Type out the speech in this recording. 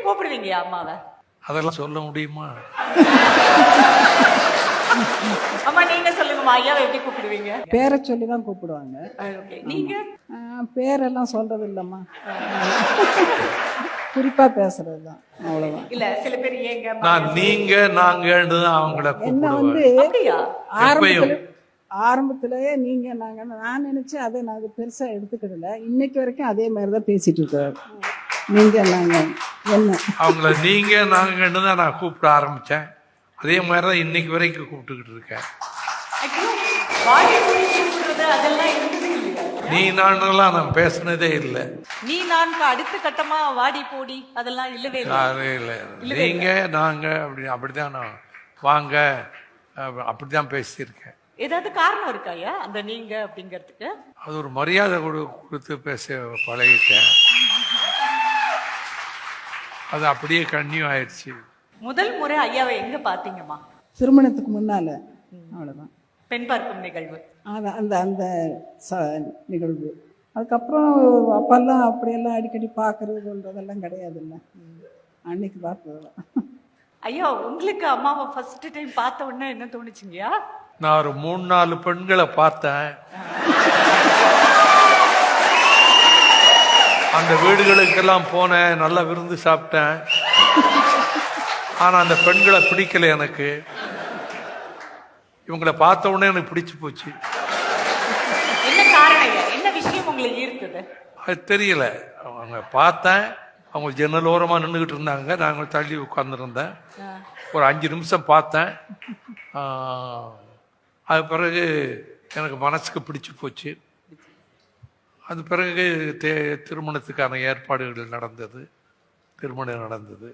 கூப்பிடுவீங்க அம்மாவை? அதெல்லாம் சொல்ல முடியுமா? அம்மா நீங்க சொல்லுங்கம்மா, ஐயாவை எப்படி கூப்பிடுவீங்க? பேரை சொல்லி தான் கூப்பிடுவாங்க. Okay. நீங்க பேரெல்லாம் சொல்றது இல்லம்மா, குறிப்பா பேசுறது தான், அவ்வளவுதான். இல்ல சில பேர் ஏங்க நான் நீங்க நாங்கன்னு தான் அவங்கள என்ன வந்து கூப்பிடுவேன். அப்படியா? ஆரம்பத்திலேயே நீங்க நாங்க நான் நினைச்சேன், அதை நான் அது பெருசா எடுத்துக்கிடல. இன்னைக்கு வரைக்கும் அதே மாதிரி தான் பேசிட்டு இருக்காரு. நீங்க நாங்க என்ன அவங்கள நீங்க நாங்கன்னு தான் நான் கூப்பிட ஆரம்பிச்சேன். அதே மாதிரி தான் இன்னைக்கு வரைக்கும் கூப்பிட்டுக்கிட்டு இருக்கேன். வாடி போடி கூப்பிடுறது அதெல்லாம் இருந்தது இல்லையா? நீ நானெல்லாம் நான் பேசினதே இல்லை. நீ நான்கு அடுத்த கட்டமா வாடி போடி அதெல்லாம் இல்லவே இல்லை. யாரே இல்லை. நீங்க நாங்க அப்படிதான் நான் வாங்க அப்படிதான் பேசியிருக்கேன். ஏதாவது காரணம் இருக்காயா அந்த நீங்க அப்படிங்கிறதுக்கு? அது ஒரு மரியாதை கொடுத்து பேச பழகிட்டேன். அது அப்படியே கன்னியூ ஆயிடுச்சு. முதல் முறை ஐயாவை எங்க பாத்தீங்கம்மா? திருமணத்துக்கு முன்னால, அவ்வளவுதான். பெண் பார்க்கும் நிகழ்வு அந்த அந்த நிகழ்வு. அதுக்கப்புறம் அப்பெல்லாம் அப்படியெல்லாம் அடிக்கடி பார்க்கறதுன்றதெல்லாம் கிடையாது இல்லை, அன்னைக்கு பார்த்ததுதான். ஐயா உங்களுக்கு அம்மாவை ஃபர்ஸ்ட் டைம் பார்த்த உடனே என்ன தோணுச்சுங்கயா? நான் ஒரு 3-4 பெண்களை பார்த்தேன். அந்த வீடுகளுக்கெல்லாம் போனேன், நல்லா விருந்து சாப்பிட்டேன். ஆனா அந்த பெண்களை பிடிக்கல எனக்கு. இவங்களை பார்த்த உடனே எனக்கு பிடிச்சு போச்சு. என்ன காரணம்? என்ன விஷயம் உங்களுக்கு ஈர்த்தது? அது தெரியல. அவங்க பார்த்தேன், அவங்க ஜன்னல் ஓரமாக நின்றுக்கிட்டு இருந்தாங்க, நாங்கள் தள்ளி உட்கார்ந்துருந்தேன். ஒரு 5 நிமிஷம் பார்த்தேன். அது பிறகு எனக்கு மனசுக்கு பிடிச்சு போச்சு. அது பிறகு திருமணத்துக்கான ஏற்பாடுகள் நடந்தது, திருமணம் நடந்தது.